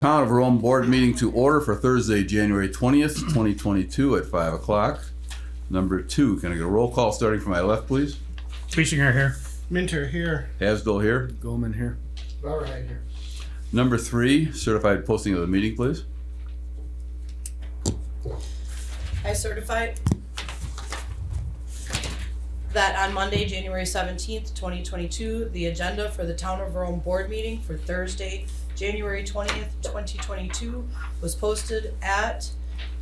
Town of Rome Board meeting to order for Thursday, January 20th, 2022 at 5 o'clock. Number 2, can I get a roll call starting from my left, please? Tweesinger here. Minter here. Hasdell here. Goldman here. All right here. Number 3, certified posting of the meeting, please. I certify that on Monday, January 17th, 2022, the agenda for the Town of Rome Board meeting for Thursday, January 20th, 2022 was posted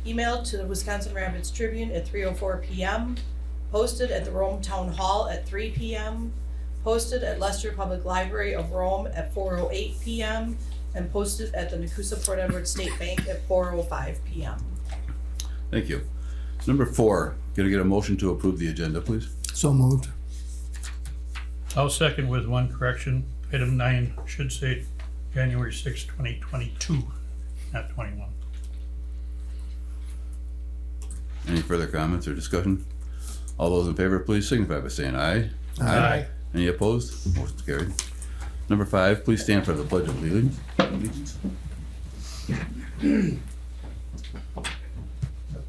emailed to the Wisconsin Rapids Tribune at 3:04 p.m., posted at the Rome Town Hall at 3 p.m., posted at Leicester Public Library of Rome at 4:08 p.m., and posted at the Nakusa Port Edward State Bank at 4:05 p.m. Thank you. Number 4, can I get a motion to approve the agenda, please? So moved. I'll second with one correction. Item 9 should say January 6, 2022, not 21. Any further comments or discussion? All those in favor, please signify by saying aye. Aye. Any opposed? Motion carried. Number 5, please stand for the Pledge of Allegiance.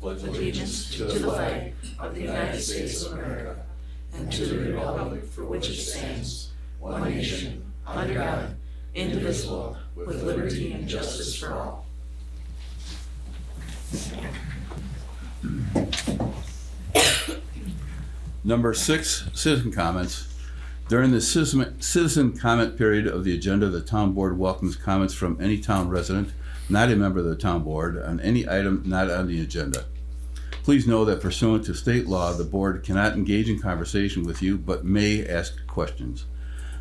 Allegiance to the flag of the United States of America and to the republic for which it stands, one nation, under God, indivisible, with liberty and justice for all. Number 6, citizen comments. During the citizen comment period of the agenda, the town board welcomes comments from any town resident, not a member of the town board, on any item not on the agenda. Please know that pursuant to state law, the board cannot engage in conversation with you, but may ask questions.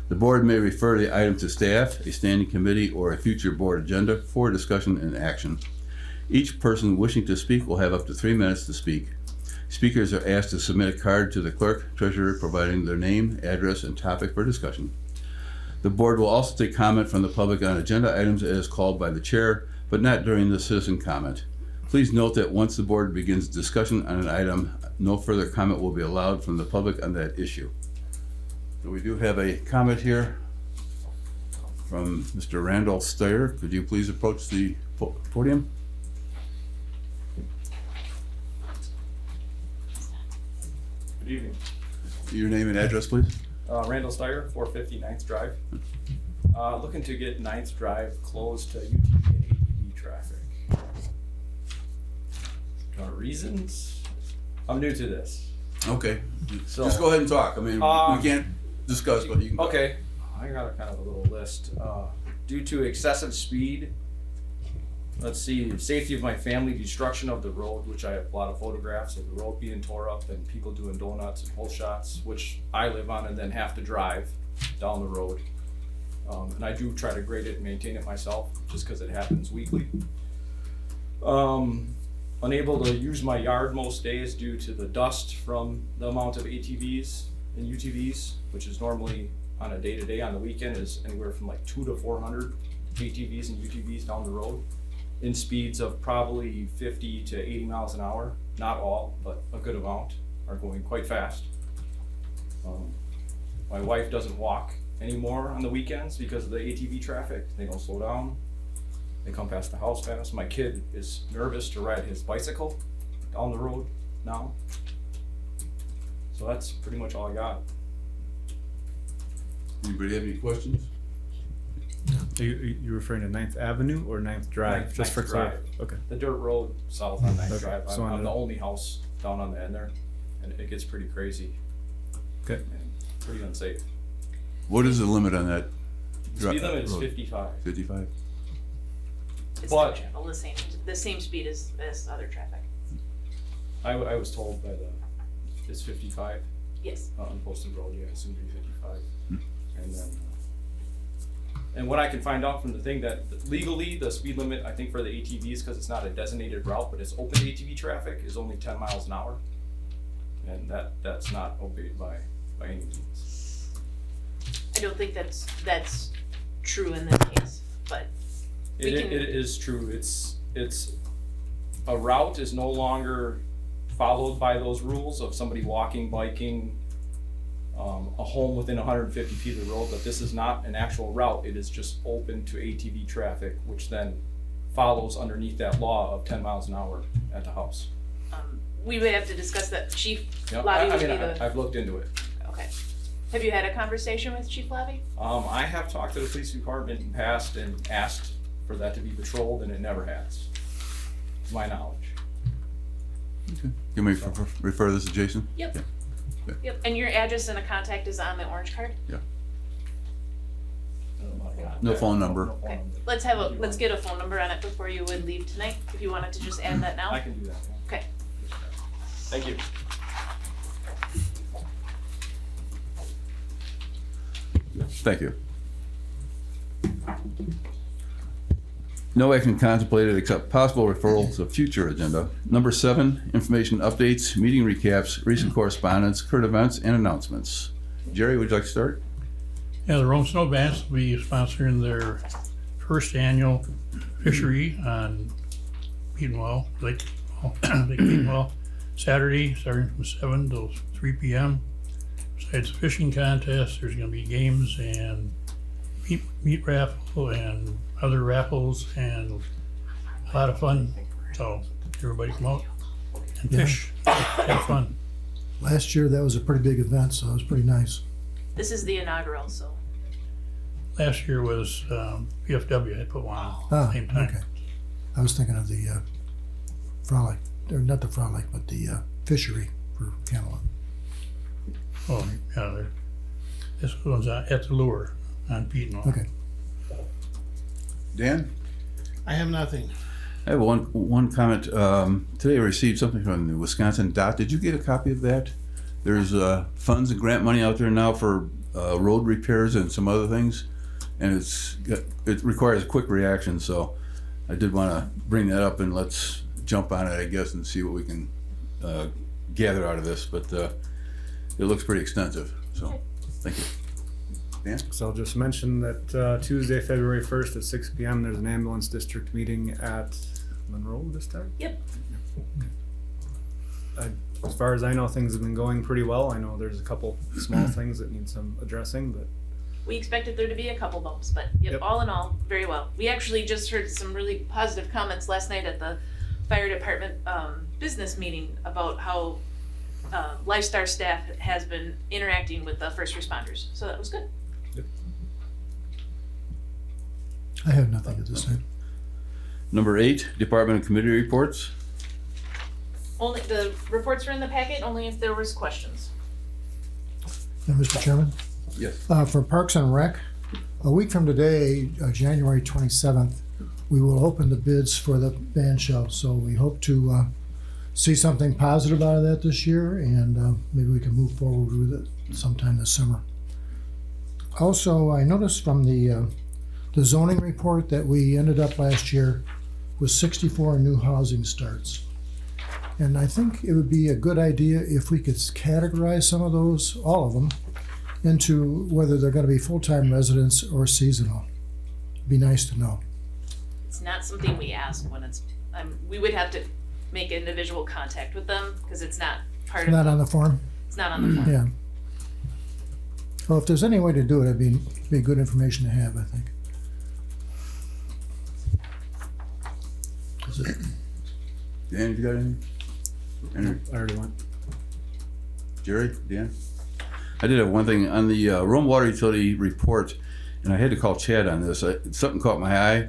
The board may refer the item to staff, a standing committee, or a future board agenda for discussion and action. Each person wishing to speak will have up to 3 minutes to speak. Speakers are asked to submit a card to the clerk treasurer providing their name, address, and topic for discussion. The board will also take comment from the public on agenda items as called by the chair, but not during the citizen comment. Please note that once the board begins discussion on an item, no further comment will be allowed from the public on that issue. So we do have a comment here from Mr. Randall Steyer. Could you please approach the podium? Good evening. Your name and address, please. Randall Steyer, 450 9th Drive. Looking to get 9th Drive closed to UTV and ATV traffic. Reasons? I'm new to this. Okay. So, Just go ahead and talk. I mean, we can't discuss, but you can. Okay. I got kind of a little list. Due to excessive speed, let's see, safety of my family, destruction of the road, which I have a lot of photographs of the road being tore up and people doing donuts and pole shots, which I live on and then have to drive down the road. And I do try to grade it and maintain it myself just because it happens weekly. Unable to use my yard most days due to the dust from the amount of ATVs and UTVs, which is normally on a day-to-day on the weekend is anywhere from like 200 to 400 ATVs and UTVs down the road in speeds of probably 50 to 80 miles an hour. Not all, but a good amount are going quite fast. My wife doesn't walk anymore on the weekends because of the ATV traffic. They don't slow down. They come past the house fast. My kid is nervous to ride his bicycle down the road now. So that's pretty much all I got. Anybody have any questions? Are you referring to 9th Avenue or 9th Drive? Just for Drive. clarity. Okay. The dirt road south on 9th Okay. Drive. So I'm the only house down on the end there, and it gets pretty crazy. Okay. And pretty unsafe. What is the limit on that? Speed limit is road? 55. 55? It's But- still the same speed as other traffic. I was told by it's 55 Yes. on Posted Road. Yeah, it's soon to be 55. And then, and what I can find out from the thing that legally the speed limit, I think for the ATVs, because it's not a designated route, but it's open ATV traffic, is only 10 miles an hour. And that's not obeyed by any means. I don't think that's true in this case, but It is true. It's a route is no longer followed by those rules of somebody walking, biking, a home within 150 feet of the road, but this is not an actual route. It is just open to ATV traffic, which then follows underneath that law of 10 miles an hour at the house. We would have to discuss that. Chief Yep, Lobby I would mean, be the, I've looked into it. okay. Have you had a conversation with Chief Lobby? I have talked to the police department in the past and asked for that to be patrolled, and it never has, to my knowledge. You may refer this to Jason? Yep. Yeah. Yep, and your address and a contact is on the orange card? No phone number. No phone Okay, number. let's get a phone number on it before you would leave tonight, if you wanted to just add that now. I can do that, yeah. Okay. Thank you. Thank you. No action contemplated except possible referral to future agenda. Number 7, information updates, meeting recaps, recent correspondence, current events, and announcements. Jerry, would you like to start? Yeah, the Rome Snow Bands will be sponsoring their first annual fishery on Petenwell, Lake Petenwell, Saturday, starting from 7 till 3 p.m. Besides the fishing contest, there's gonna be games and meat raffle and other raffles and a lot of fun. So everybody come out and fish, have fun. Last year, that was a pretty big event, so it was pretty nice. This is the inaugural, so. Last year was PFW had put one on at Ah, the same time. okay. I was thinking of the frolic, or not the frolic, but the fishery for Camelot. Oh, yeah, this one's at the lure on Petenwell. Okay. Dan? I have nothing. I have one comment. Today I received something from the Wisconsin DOT. Did you get a copy of that? There's funds and grant money out there now for road repairs and some other things, and it requires a quick reaction. So I did want to bring that up, and let's jump on it, I guess, and see what we can gather out of this. But it looks pretty extensive. So thank you. Dan? So I'll just mention that Tuesday, February 1st at 6 p.m. there's an ambulance district meeting at Monroe this time. Yep. As far as I know, things have been going pretty well. I know there's a couple small things that need some addressing, but We expected there to be a couple bumps, but yep, Yep. all in all, very well. We actually just heard some really positive comments last night at the fire department business meeting about how Lifestar staff has been interacting with the first responders. So that was good. I have nothing at this time. Number 8, department and committee reports. Only the reports are in the packet, only if there was questions. And Mr. Chairman, Yes. for Parks and Rec, a week from today, January 27th, we will open the bids for the band show. So we hope to see something positive out of that this year, and maybe we can move forward with it sometime this summer. Also, I noticed from the zoning report that we ended up last year with 64 new housing starts. And I think it would be a good idea if we could categorize some of those, all of them, into whether they're gonna be full-time residents or seasonal. Be nice to know. It's not something we ask when it's, we would have to make individual contact with them because it's not part of, Not on the form? it's not on the form. Yeah. Well, if there's any way to do it, it'd be good information to have, I think. Is it? Dan, you got anything? I already went. Jerry, Dan? I did have one thing on the Rome Water Utility report, and I had to call Chad on this. Something caught my eye,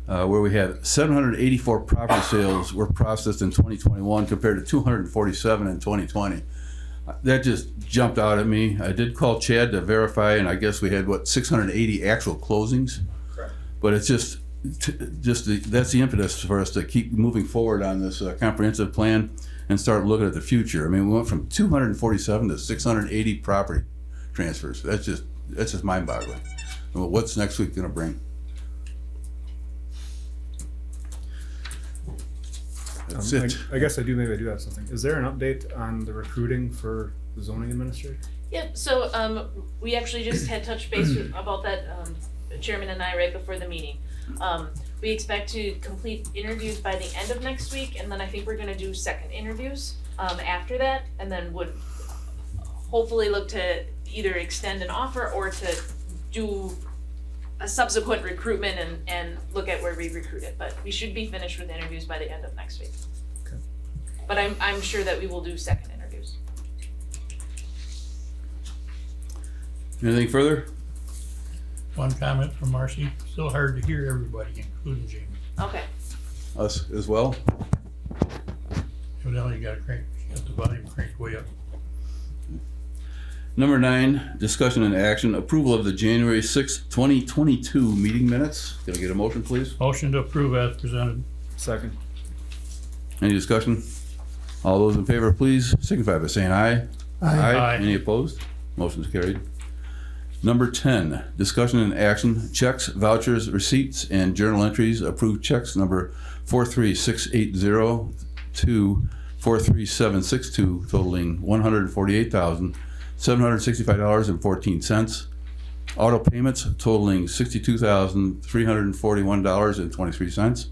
where we had 784 property sales were processed in 2021 compared to 247 in 2020. That just jumped out at me. I did call Chad to verify, and I guess we had, 680 actual closings? Correct. But it's just that's the impetus for us to keep moving forward on this comprehensive plan and start looking at the future. I mean, we went from 247 to 680 property transfers. That's just mind-boggling. And what's next week gonna bring? That's it. I guess maybe I do have something. Is there an update on the recruiting for the zoning administrator? Yep, so we actually just had touched base about that, Chairman and I, right before the meeting. We expect to complete interviews by the end of next week, and then I think we're gonna do second interviews after that, and then would hopefully look to either extend an offer or to do a subsequent recruitment and look at where we recruit it, but we should be finished with interviews by the end of next week. Okay. But I'm sure that we will do second interviews. Anything further? One comment from Marcy, still hard to hear everybody, including Jamie. Okay. Us as well? Evidently you got the volume cranked way up. Number 9, discussion and action, approval of the January 6th, 2022 meeting minutes. Can I get a motion, please? Motion to approve as presented. Second. Any discussion? All those in favor, please signify by saying aye. Aye. Any opposed? Motion's carried. Number 10, discussion and action, checks, vouchers, receipts, and journal entries. Approved checks number 43680 to 43762 totaling $148,765.14. Auto payments totaling $62,341.23.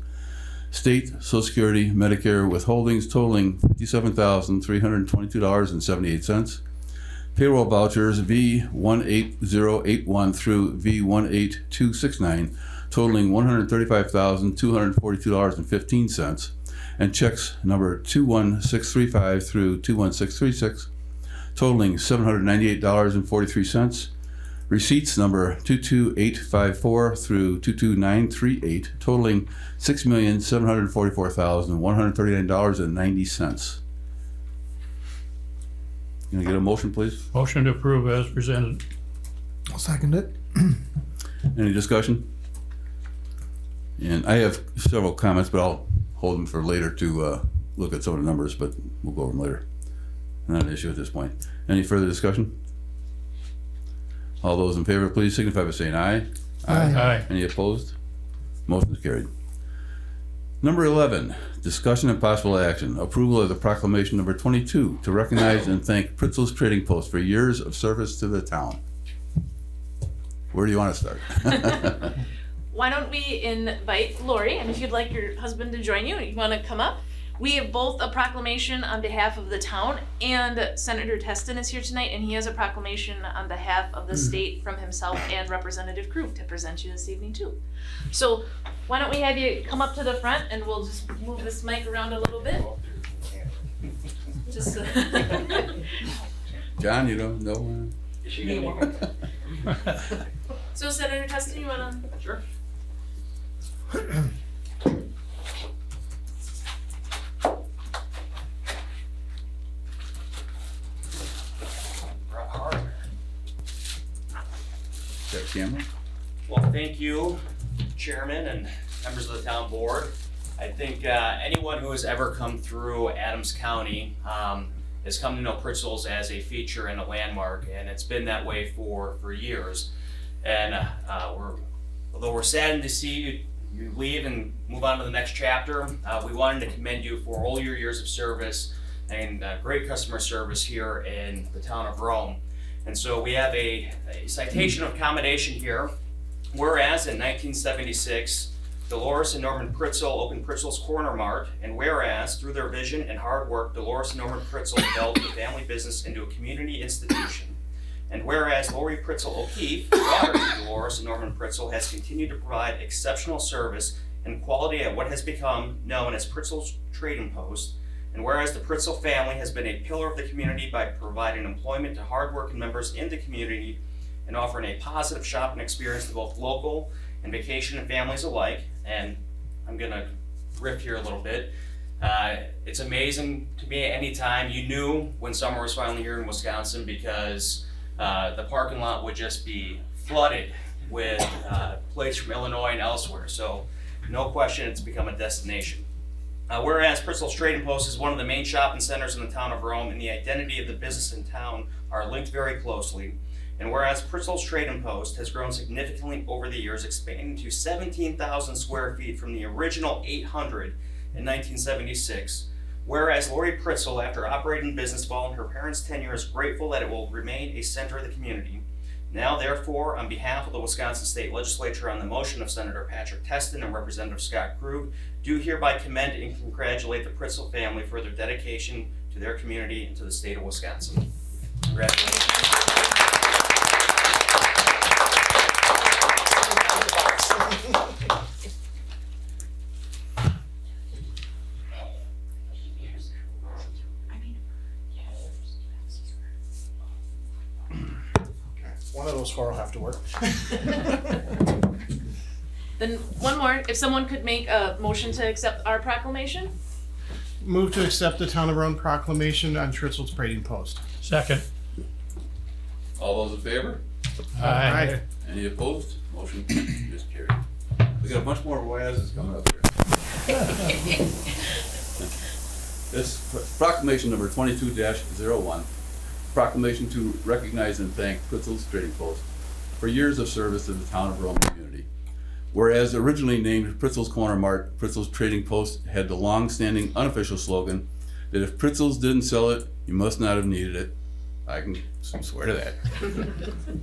State Social Security Medicare withholdings totaling $57,322.78. Payroll vouchers V18081 through V18269 totaling $135,242.15. And checks number 21635 through 21636 totaling $798.43. Receipts number 22854 through 22938 totaling $6,744,139.90. Can I get a motion, please? Motion to approve as presented. I'll second it. Any discussion? And I have several comments, but I'll hold them for later to look at some of the numbers, but we'll go over them later. Not an issue at this point. Any further discussion? All those in favor, please signify by saying aye. Aye. Any opposed? Motion is carried. Number 11, discussion and possible action, approval of the Proclamation number 22 to recognize and thank Pritzel's Trading Post for years of service to the town. Where do you want to start? Why don't we invite Lori, and if you'd like your husband to join you, you want to come up? We have both a proclamation on behalf of the town, and Senator Teston is here tonight, and he has a proclamation on behalf of the state from himself and Representative Krug to present you this evening too. So why don't we have you come up to the front, and we'll just move this mic around a little bit. Just John, you don't know? So Senator Teston, you wanna? Sure. That camera? Well, thank you, Chairman and members of the town board. I think anyone who has ever come through Adams County has come to know Pritzel's as a feature and a landmark, and it's been that way for years. And although we're saddened to see you leave and move on to the next chapter, we wanted to commend you for all your years of service and great customer service here in the town of Rome. And so we have a citation of commendation here. Whereas in 1976, Dolores and Norman Pritzel opened Pritzel's Corner Mart, and whereas through their vision and hard work, Dolores and Norman Pritzel developed the family business into a community institution. And whereas Lori Pritzel O'Keefe, daughter to Dolores and Norman Pritzel, has continued to provide exceptional service and quality at what has become known as Pritzel's Trading Post. And whereas the Pritzel family has been a pillar of the community by providing employment to hardworking members in the community and offering a positive shopping experience to both local and vacation and families alike. And I'm gonna riff here a little bit. It's amazing to me anytime you knew when summer was finally here in Wisconsin, because the parking lot would just be flooded with plates from Illinois and elsewhere. So no question, it's become a destination. Whereas Pritzel's Trading Post is one of the main shopping centers in the town of Rome, and the identity of the business in town are linked very closely. And whereas Pritzel's Trading Post has grown significantly over the years, expanding to 17,000 square feet from the original 800 in 1976. Whereas Lori Pritzel, after operating business following her parents' tenure, is grateful that it will remain a center of the community. Now, therefore, on behalf of the Wisconsin State Legislature, on the motion of Senator Patrick Teston and Representative Scott Krug, do hereby commend and congratulate the Pritzel family for their dedication to their community and to the state of Wisconsin. Congratulations. One of those four will have to work. Then one more, if someone could make a motion to accept our proclamation? Move to accept the Town of Roan proclamation on Pritzel's Parading Post. Second. All those in favor? Aye. Any opposed? Motion is carried. We got a bunch more whereas coming up here. This proclamation number 22-01, proclamation to recognize and thank Pritzel's Trading Post for years of service to the town of Rome community. Whereas originally named Pritzel's Corner Mart, Pritzel's Trading Post had the long-standing unofficial slogan that if Pritzel's didn't sell it, you must not have needed it. I can swear to that.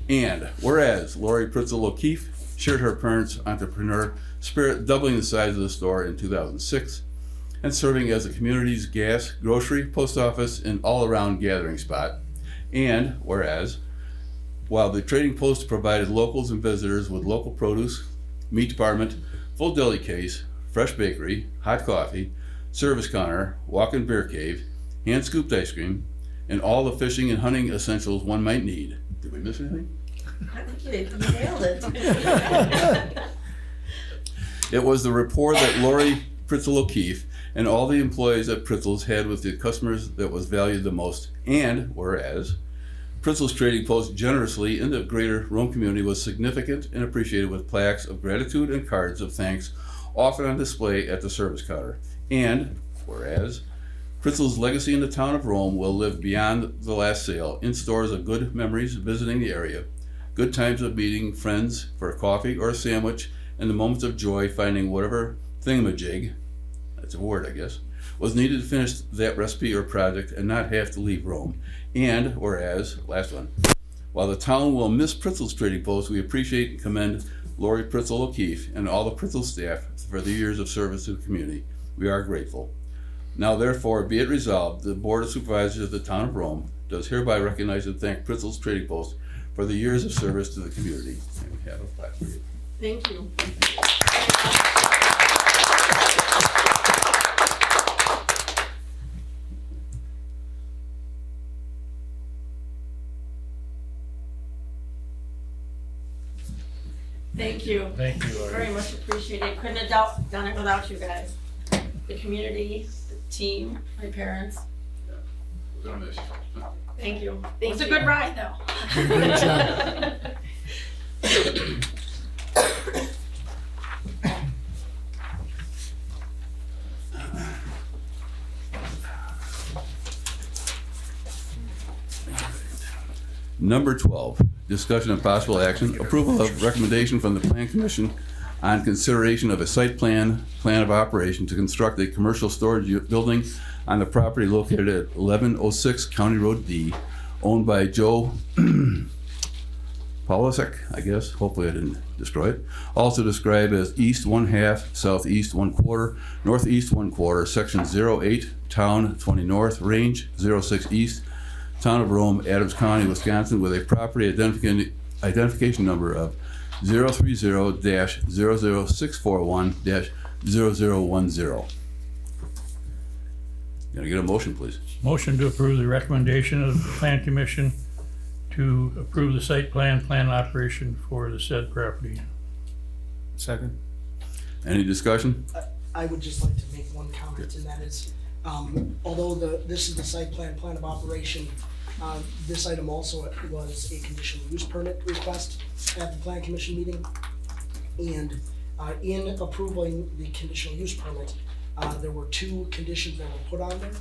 And whereas Lori Pritzel O'Keefe shared her parents' entrepreneur spirit, doubling the size of the store in 2006 and serving as the community's gas, grocery, post office, and all-around gathering spot. And whereas, while the Trading Post provided locals and visitors with local produce, meat department, full deli case, fresh bakery, hot coffee, service counter, walk-in beer cave, hand-scooped ice cream, and all the fishing and hunting essentials one might need. Did we miss anything? I think you nailed it. It was the rapport that Lori Pritzel O'Keefe and all the employees at Pritzel's had with the customers that was valued the most. And whereas Pritzel's Trading Post generously in the greater Rome community was significant and appreciated with plaques of gratitude and cards of thanks often on display at the service counter. And whereas Pritzel's legacy in the town of Rome will live beyond the last sale in stores of good memories visiting the area, good times of meeting friends for a coffee or a sandwich, and the moments of joy finding whatever thingamajig, that's a word I guess, was needed to finish that recipe or project and not have to leave Rome. And whereas, last one, while the town will miss Pritzel's Trading Post, we appreciate and commend Lori Pritzel O'Keefe and all the Pritzel staff for their years of service to the community. We are grateful. Now therefore be it resolved, the Board of Supervisors of the town of Rome does hereby recognize and thank Pritzel's Trading Post for the years of service to the community. And we have a plaque for you. Thank you. Thank you. Thank you, Lori. Very much appreciated. Couldn't have done it without you guys. The community, the team, my parents. We're gonna miss you. Thank you. It was a good ride though. Good job. Number 12, discussion and possible action, approval of recommendation from the Plan Commission on consideration of a site plan of operation to construct a commercial storage building on the property located at 1106 County Road D, owned by Joe Polasek, I guess, hopefully I didn't destroy it. Also described as east 1/2, southeast 1/4, northeast 1/4, section 08, town 20 north, range 06 east, town of Rome, Adams County, Wisconsin, with a property identification number of 030-00641-0010. Can I get a motion, please? Motion to approve the recommendation of the Plan Commission to approve the site plan operation for the said property. Second. Any discussion? I would just like to make one comment, and that is, although this is the site plan of operation, this item also was a conditional use permit request at the Plan Commission meeting. And in approving the conditional use permit, there were two conditions that were put on there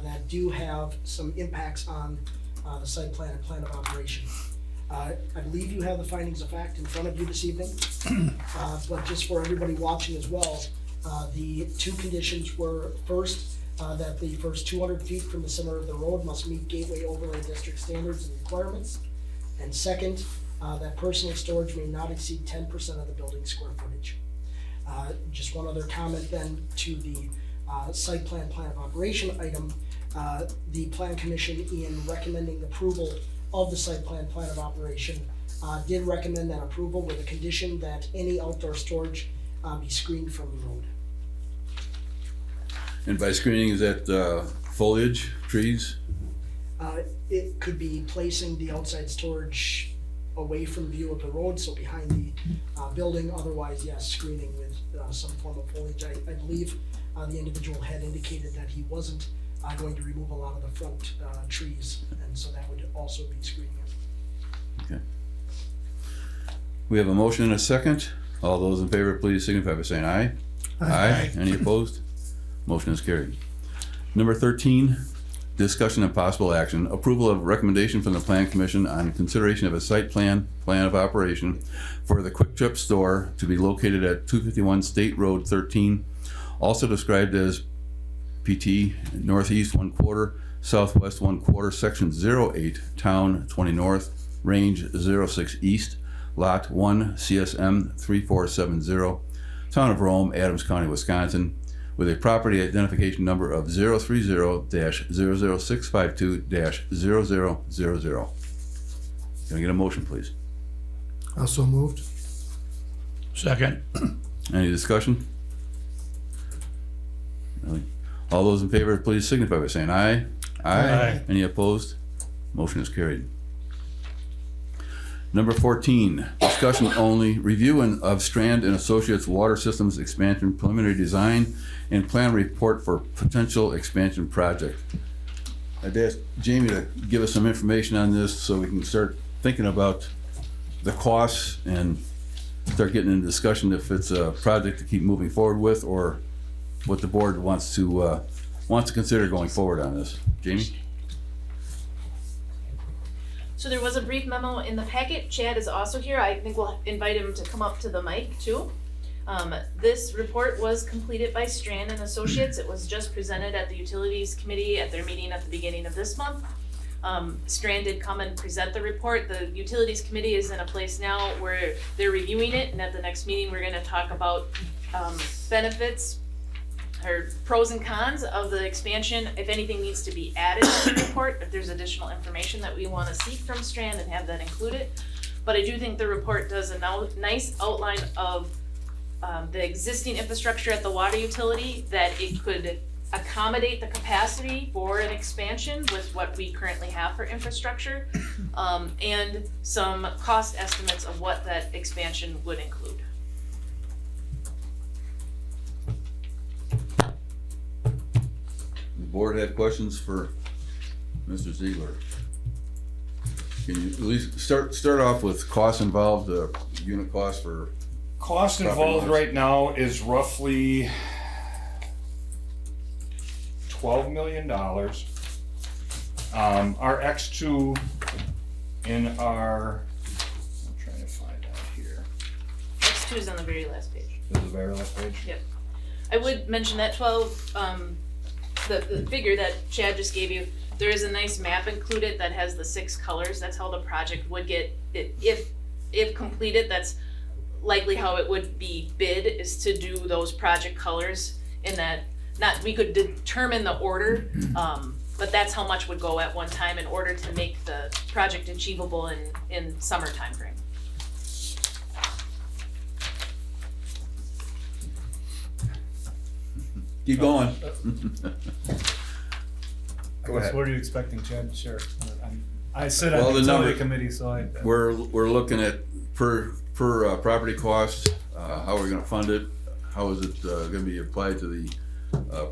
that do have some impacts on the site plan of operation. I believe you have the findings of fact in front of you this evening, but just for everybody watching as well, the two conditions were first, that the first 200 feet from the center of the road must meet Gateway Overlay District standards and requirements. And second, that personal storage may not exceed 10% of the building square footage. Just one other comment then to the site plan of operation item. The Plan Commission, in recommending approval of the site plan of operation, did recommend that approval with a condition that any outdoor storage be screened from the road. And by screening, is that foliage, trees? It could be placing the outside storage away from view of the road, so behind the building. Otherwise, yes, screening with some form of foliage. I believe the individual had indicated that he wasn't going to remove a lot of the front trees, and so that would also be screening it. Okay. We have a motion and a second. All those in favor, please signify by saying aye. Aye. Any opposed? Motion is carried. Number 13, discussion and possible action, approval of recommendation from the Plan Commission on consideration of a site plan of operation for the Quick Trip store to be located at 251 State Road 13, also described as PT Northeast 1/4, Southwest 1/4, Section 08, Town 20 North, Range 06 East, Lot 1, CSM 3470, Town of Rome, Adams County, Wisconsin, with a property identification number of 030-00652-0000. Can I get a motion, please? Also moved. Second. Any discussion? Really? All those in favor, please signify by saying aye. Aye. Any opposed? Motion is carried. Number 14, discussion only, review of Strand and Associates Water Systems Expansion Preliminary Design and Plan Report for Potential Expansion Project. I'd ask Jamie to give us some information on this so we can start thinking about the costs and start getting into discussion if it's a project to keep moving forward with or what the board wants to consider going forward on this. Jamie? So there was a brief memo in the packet. Chad is also here. I think we'll invite him to come up to the mic too. This report was completed by Strand and Associates. It was just presented at the Utilities Committee at their meeting at the beginning of this month. Strand did come and present the report. The Utilities Committee is in a place now where they're reviewing it, and at the next meeting, we're gonna talk about benefits or pros and cons of the expansion, if anything needs to be added to the report, if there's additional information that we wanna seek from Strand and have that included. But I do think the report does a nice outline of the existing infrastructure at the water utility, that it could accommodate the capacity for an expansion with what we currently have for infrastructure, and some cost estimates of what that expansion would include. The board have questions for Mr. Ziegler? Can you at least start off with costs involved, unit cost for? Cost Property involved lines. right now is roughly $12 million. Our X2 in our, I'm trying to find out here. X2 is on the very last page. This is the very last page? Yep. I would mention that 12, the figure that Chad just gave you, there is a nice map included that has the 6 colors. That's how the project would get, if completed, that's likely how it would be bid, is to do those project colors in that, we could determine the order, but that's how much would go at one time in order to make the project achievable in summer timeframe. Keep going. I guess, what are you expecting, Chad? Sure. I sit Well, on the the number- utility committee, so I. We're looking at per property cost, how we're gonna fund it, how is it gonna be applied to the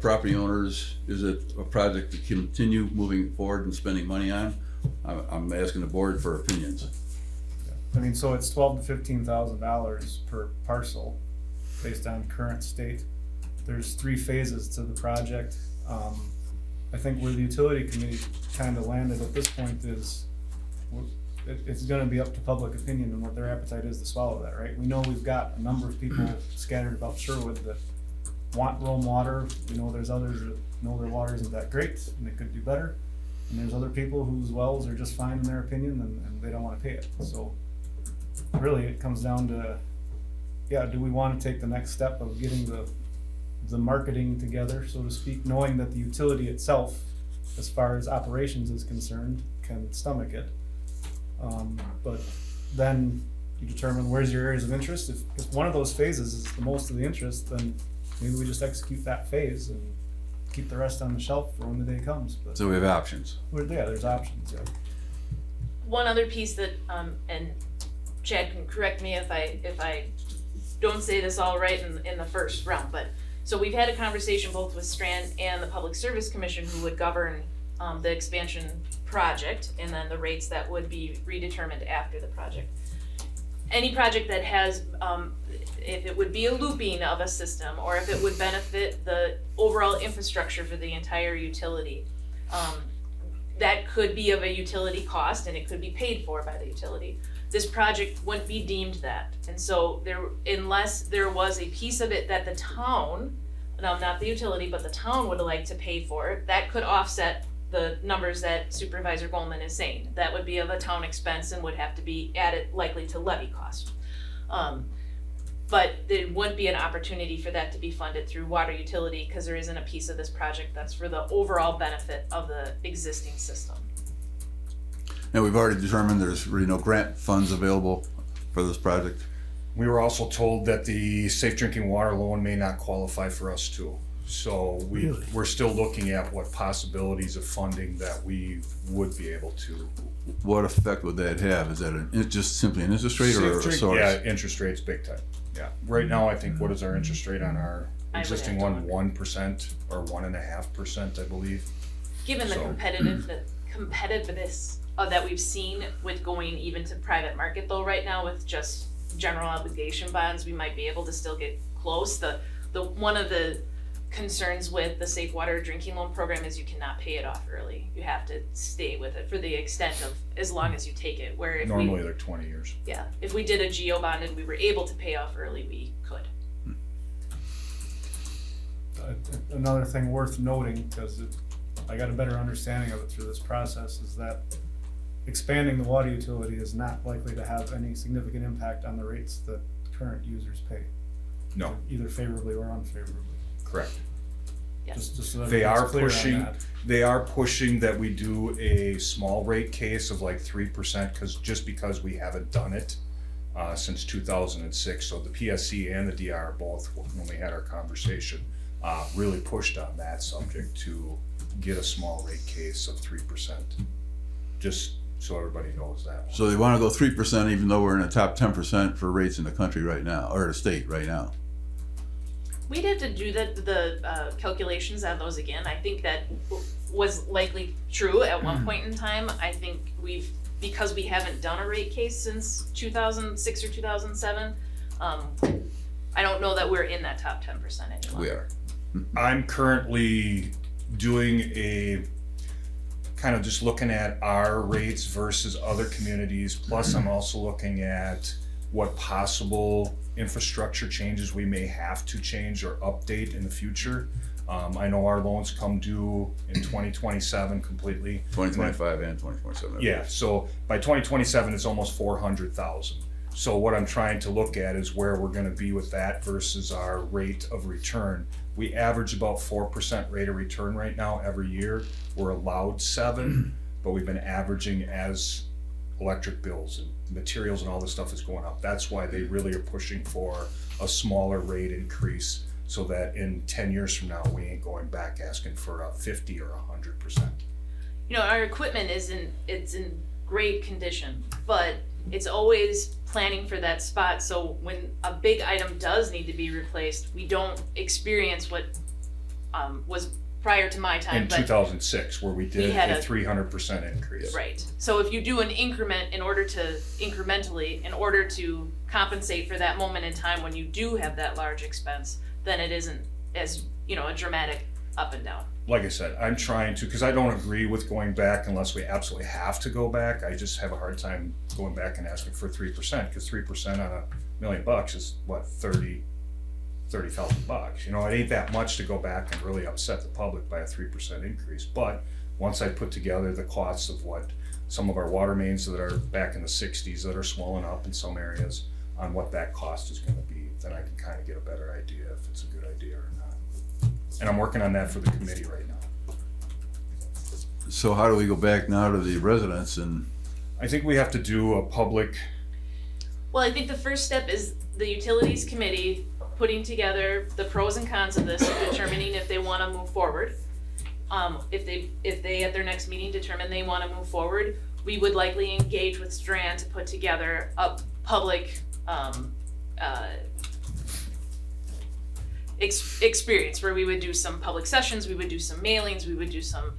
property owners? Is it a project to continue moving forward and spending money on? I'm asking the board for opinions. I mean, so it's $12,000 to $15,000 per parcel, based on current state. There's 3 phases to the project. I think where the utility committee kind of landed at this point is, it's gonna be up to public opinion and what their appetite is to swallow that, right? We know we've got a number of people scattered about Sherwood that want Rome water. We know there's others that know their water isn't that great and they could do better. And there's other people whose wells are just fine in their opinion and they don't wanna pay it. So really, it comes down to, do we wanna take the next step of getting the marketing together, so to speak, knowing that the utility itself, as far as operations is concerned, can stomach it. But then you determine where's your areas of interest. If one of those phases is the most of the interest, then maybe we just execute that phase and keep the rest on the shelf for when the day comes. But So we have options. yeah, there's options. Yeah. One other piece that, and Chad can correct me if I don't say this all right in the first round, but, so we've had a conversation both with Strand and the Public Service Commission, who would govern the expansion project, and then the rates that would be redetermined after the project. Any project that has, if it would be a looping of a system, or if it would benefit the overall infrastructure for the entire utility, that could be of a utility cost, and it could be paid for by the utility. This project wouldn't be deemed that, and so unless there was a piece of it that the town, no, not the utility, but the town would like to pay for, that could offset the numbers that Supervisor Goldman is saying. That would be of a town expense and would have to be added likely to levy cost. But there wouldn't be an opportunity for that to be funded through water utility, because there isn't a piece of this project that's for the overall benefit of the existing system. And we've already determined there's really no grant funds available for this project. We were also told that the safe drinking water loan may not qualify for us too. So we're still looking at what possibilities of funding that we would be able to. What effect would that have? Is that just simply an interest rate or a Safe source? drink- Yeah, interest rates big time. Yeah, right now I think, what is our interest rate on our I would existing have to one? 1% or 1.5%, I believe. Given the So- competitiveness that we've seen with going even to private market though right now with just general obligation bonds, we might be able to still get close. The one of the concerns with the safe water drinking loan program is you cannot pay it off early. You have to stay with it for the extent of as long as you take it, where if Normally they're 20 years. if we did a geo bond and we were able to pay off early, we could. Another thing worth noting, because I got a better understanding of it through this process, is that expanding the water utility is not likely to have any significant impact on the rates that current users pay, No, either favorably or unfavorably. correct. Yes. Just so that They everyone's are clear on pushing, that. they are pushing that we do a small rate case of like 3%, because we haven't done it since 2006. So the PSC and the DR both, when we had our conversation, really pushed on that subject to get a small rate case of 3%. Just so everybody knows that. So they want to go 3% even though we're in the top 10% for rates in the country right now, or the state right now. We'd have to do the calculations on those again. I think that was likely true at one point in time. I think because we haven't done a rate case since 2006 or 2007, I don't know that we're in that top 10% anymore. We are. I'm currently doing a kind of just looking at our rates versus other communities. Plus, I'm also looking at what possible infrastructure changes we may have to change or update in the future. I know our loans come due in 2027 completely. 2025 and 2027. Yeah, so by 2027, it's almost 400,000. So what I'm trying to look at is where we're gonna be with that versus our rate of return. We average about 4% rate of return right now every year. We're allowed 7, but we've been averaging as electric bills and materials and all this stuff is going up. That's why they really are pushing for a smaller rate increase, so that in 10 years from now, we ain't going back asking for a 50 or 100%. Our equipment it's in great condition, but it's always planning for that spot. So when a big item does need to be replaced, we don't experience what was prior to my time. In but 2006, where we did had a a 300% increase. Right. So if you do an increment in order to compensate for that moment in time when you do have that large expense, then it isn't as, a dramatic up and down. Like I said, I'm trying to, because I don't agree with going back unless we absolutely have to go back. I just have a hard time going back and asking for 3%, because 3% on $1 million is what, $30,000. It ain't that much to go back and really upset the public by a 3% increase. But once I put together the costs of what some of our water mains that are back in the 60s that are swollen up in some areas, on what that cost is gonna be, then I can kind of get a better idea if it's a good idea or not. And I'm working on that for the committee right now. So how do we go back now to the residents and? I think we have to do a public Well, I think the first step is the utilities committee putting together the pros and cons of this and determining if they wanna move forward. If they at their next meeting determine they wanna move forward, we would likely engage with Strand to put together a public, experience where we would do some public sessions, we would do some mailings, we would do some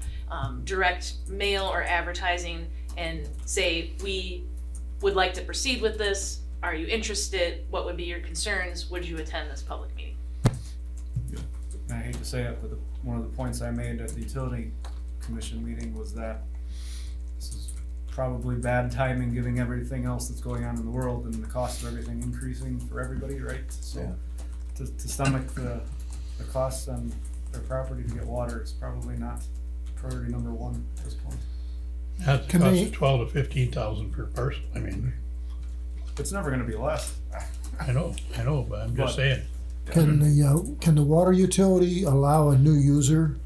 direct mail or advertising and say, we would like to proceed with this. Are you interested? What would be your concerns? Would you attend this public meeting? And I hate to say it, but one of the points I made at the utility commission meeting was that this is probably bad timing, given everything else that's going on in the world and the cost of everything increasing for everybody, right? So to stomach the costs on their property to get water is probably not priority number one at this point. That's Can cost they- of 12 to 15,000 per person. I mean, It's never gonna be less. I know, but I'm just But- saying. Can the water utility allow a new user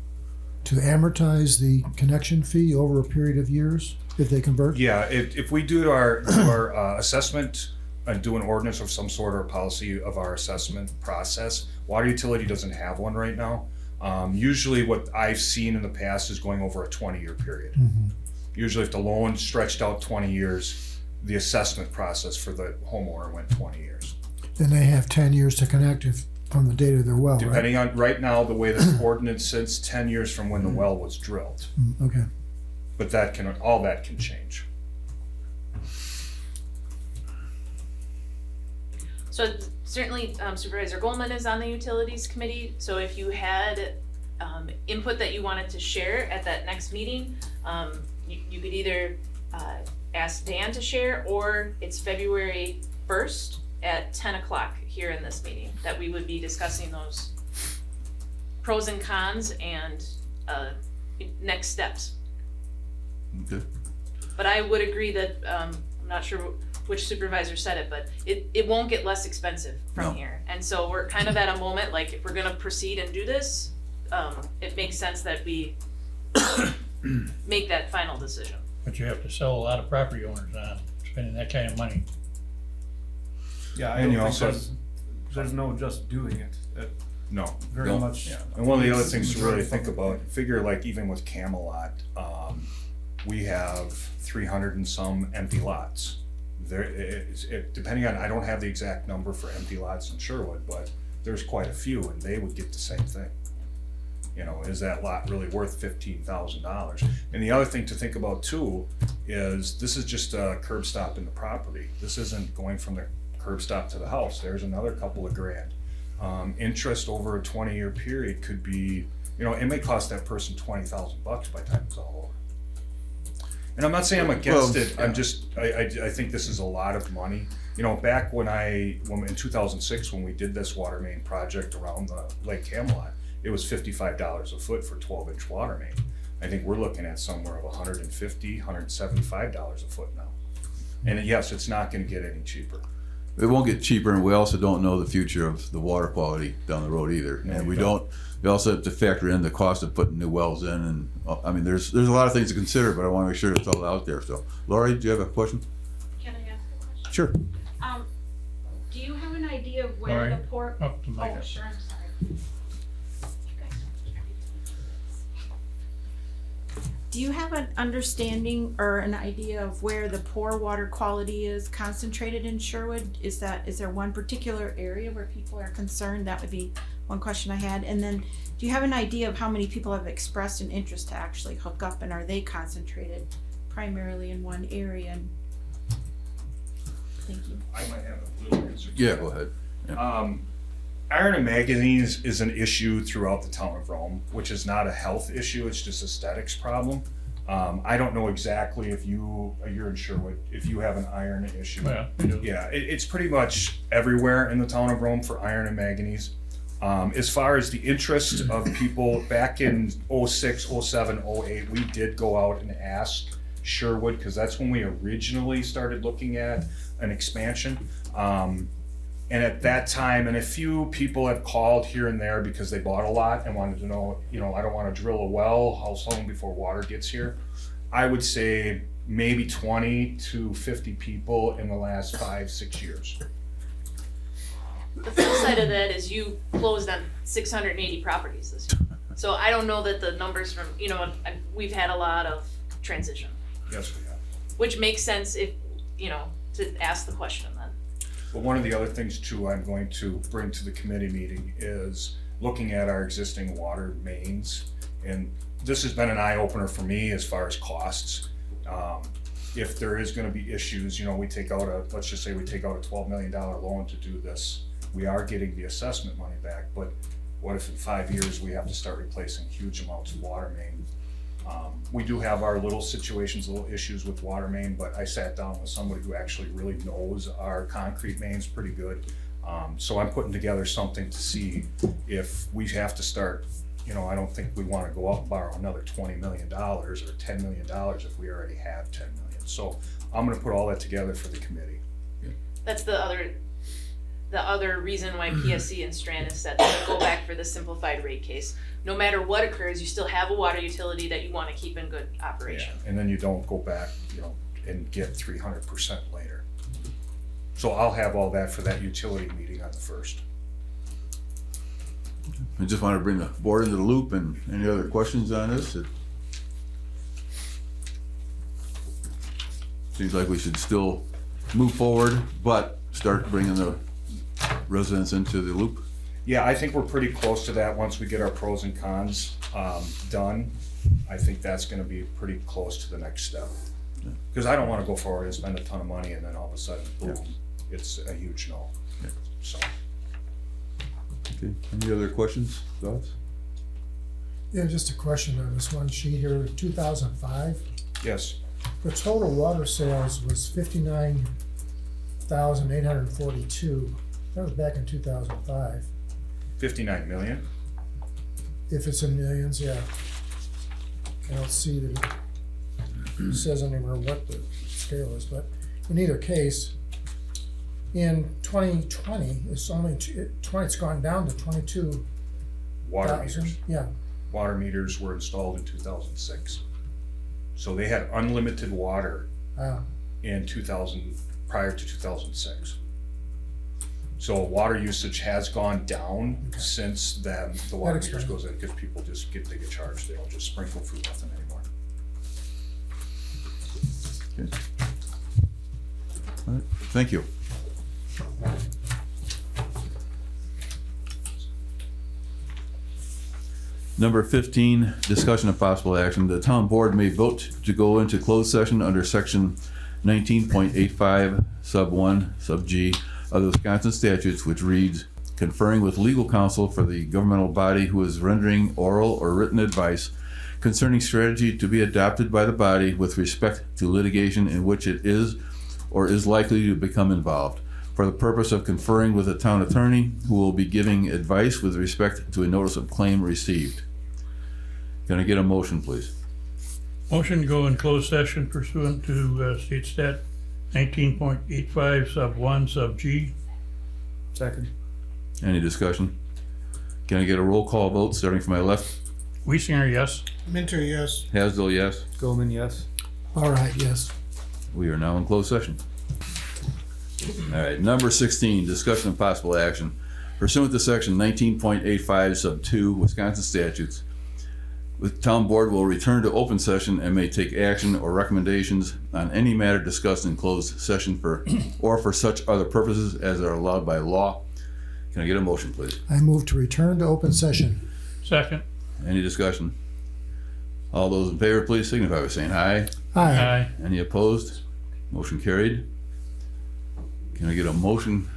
to amortize the connection fee over a period of years if they convert? Yeah, if we do our assessment and do an ordinance of some sort or policy of our assessment process, water utility doesn't have one right now. Usually what I've seen in the past is going over a 20-year period. Usually if the loan stretched out 20 years, the assessment process for the homeowner went 20 years. Then they have 10 years to connect from the date of their well, right? Depending on, right now, the way this ordinance sits, 10 years from when the well was drilled. Okay. But all that can change. So certainly Supervisor Goldman is on the utilities committee, so if you had input that you wanted to share at that next meeting, you could either ask Dan to share, or it's February 1st at 10 o'clock here in this meeting, that we would be discussing those pros and cons and next steps. Okay. But I would agree that, I'm not sure which supervisor said it, but it won't get less expensive from No. here. And so we're kind of at a moment, like, if we're gonna proceed and do this, it makes sense that we make that final decision. But you have to sell a lot of property owners on spending that kind of money. Yeah, I And don't you think also- there's no just doing it. No. Very no. much. Yeah. And one of the other things to really think about, figure like even with Camelot, we have 300 and some empty lots. Depending on, I don't have the exact number for empty lots in Sherwood, but there's quite a few, and they would get the same thing. You know, is that lot really worth $15,000? And the other thing to think about too is this is just a curb stop in the property. This isn't going from the curb stop to the house. There's another couple of grand. Interest over a 20-year period could be, you know, it may cost that person $20,000 by the time it's all over. And I'm not saying I'm against it. I'm just, I think this is a lot of money. You know, back when in 2006, when we did this water main project around the Lake Camelot, it was $55 a foot for 12-inch water main. I think we're looking at somewhere of $150, $175 a foot now. And yes, it's not gonna get any cheaper. It won't get cheaper, and we also don't know the future of the water quality down the road either. No, And we we also have to factor in the cost of putting new wells in, and, I mean, there's a lot of things to consider, but I wanna make sure it's all out there, so. Lori, do you have a question? Can I ask a question? Sure. Do you have an idea of where Sorry, the port? up to my Oh, desk. sure, I'm sorry. Do you have an understanding or an idea of where the poor water quality is concentrated in Sherwood? Is there one particular area where people are concerned? That would be one question I had. And then, do you have an idea of how many people have expressed an interest to actually hook up, and are they concentrated primarily in one area? And thank you. I might have a little answer to Yeah, that. go ahead. Iron and manganese is an issue throughout the town of Rome, which is not a health issue, it's just aesthetics problem. I don't know exactly if you're in Sherwood, if you have an iron issue. Yeah, we do. Yeah, it's pretty much everywhere in the town of Rome for iron and manganese. As far as the interest of people, back in 06, 07, 08, we did go out and ask Sherwood, because that's when we originally started looking at an expansion. And at that time, and a few people have called here and there because they bought a lot and wanted to know, you know, I don't want to drill a well, how long before water gets here? I would say maybe 20 to 50 people in the last 5-6 years. The flip side of that is you closed on 680 properties this year. So I don't know that the numbers from, we've had a lot of transition, Yes, we have. which makes sense if, to ask the question then. But one of the other things too I'm going to bring to the committee meeting is looking at our existing water mains. And this has been an eye-opener for me as far as costs. If there is gonna be issues, we take out let's just say we take out a $12 million loan to do this. We are getting the assessment money back, but what if in 5 years we have to start replacing huge amounts of water main? We do have our little situations, little issues with water main, but I sat down with somebody who actually really knows our concrete mains pretty good. So I'm putting together something to see if we have to start, I don't think we wanna go out and borrow another $20 million or $10 million if we already have 10 million. So I'm gonna put all that together for the committee. That's the other reason why PSC and Strand is set to go back for the simplified rate case. No matter what occurs, you still have a water utility that you wanna keep in good operation. And then you don't go back, and get 300% later. So I'll have all that for that utility meeting on the 1st. I just want to bring the board into the loop, and any other questions on this? It seems like we should still move forward, but start bringing the residents into the loop. Yeah, I think we're pretty close to that once we get our pros and cons done. I think that's gonna be pretty close to the next step. Because I don't wanna go forward and spend a ton of money and then all of a sudden, boom, it's a huge no. Yeah. So, Okay, any other questions, thoughts? Yeah, just a question on this one sheet here, 2005. yes, The total water sales was 59,842. That was back in 2005. 59 million. If it's in millions, yeah. I don't see that it says anywhere what the scale is, but in either case, in 2020, it's gone down to 22,000. Water meters. Yeah, Water meters were installed in 2006. So they had unlimited water in 2000, prior to 2006. So water usage has gone down since then. The water That meters explains. goes in because people they get charged. They don't just sprinkle for nothing anymore. Okay. All right, thank you. Number 15, discussion of possible action. The town board may vote to go into closed session under section 19.85 sub 1 sub G of the Wisconsin statutes, which reads, conferring with legal counsel for the governmental body who is rendering oral or written advice concerning strategy to be adopted by the body with respect to litigation in which it is or is likely to become involved, for the purpose of conferring with a town attorney who will be giving advice with respect to a notice of claim received. Can I get a motion, please? Motion to go in closed session pursuant to state stat 19.85 sub 1 sub G. Second. Any discussion? Can I get a roll call vote starting from my left? Wiesinger, yes. Minter, yes. Hasdell, yes. Goldman, yes. all right, yes. We are now in closed session. All right, number 16, discussion of possible action. Pursuant to section 19.85 sub 2 Wisconsin statutes, the town board will return to open session and may take action or recommendations on any matter discussed in closed session for such other purposes as are allowed by law. Can I get a motion, please? I move to return to open session. Second. Any discussion? All those in favor, please signify by saying aye. Aye. Aye. Any opposed? Motion carried. Can I get a motion?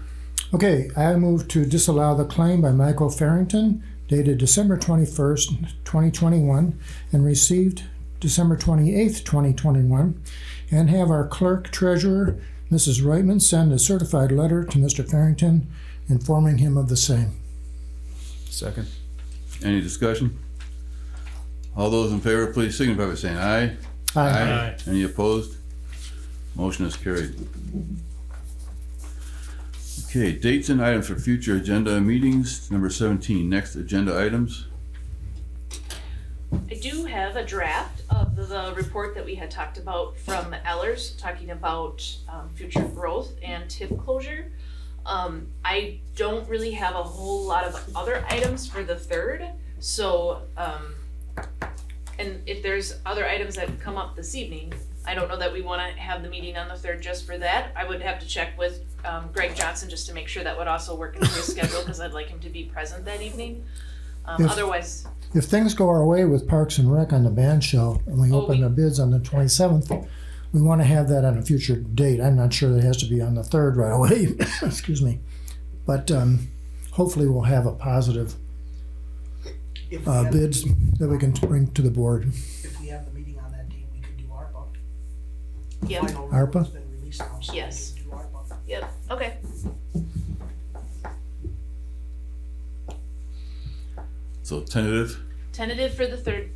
Okay, I move to disallow the claim by Michael Farrington dated December 21st, 2021, and received December 28th, 2021, and have our clerk treasurer, Mrs. Reitman, send a certified letter to Mr. Farrington informing him of the same. Second. Any discussion? All those in favor, please signify by saying aye. Aye. Any opposed? Motion is carried. Okay, dates and items for future agenda meetings. Number 17, next agenda items. I do have a draft of the report that we had talked about from Ellers, talking about future growth and tip closure. I don't really have a whole lot of other items for the 3rd, so, and if there's other items that come up this evening, I don't know that we wanna have the meeting on the 3rd just for that. I would have to check with Greg Johnson just to make sure that would also work into his schedule, cause I'd like him to be present that evening. If- Otherwise, If things go our way with Parks and Rec on the band show, and we open the bids on the 27th, we want to have that on a future date. I'm not sure that it has to be on the 3rd right away, excuse me. But hopefully we'll have a positive If we have, bids that we can bring to the board. if we have the meeting on that date, we could do ARPA. yeah, Final ARPA? report's been released now, so we Yes. can do ARPA. yep, okay. So tentative. Tentative for the 3rd.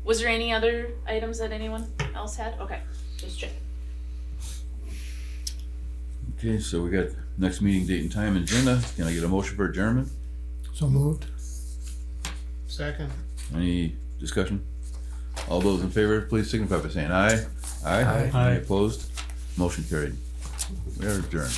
Was there any other items that anyone else had? Okay, just check. Okay, so we got next meeting date and time and agenda. Can I get a motion for adjournment? So moved. Second. Any discussion? All those in favor, please signify by saying aye. Aye. Aye. Any opposed? Motion carried. We are adjourned.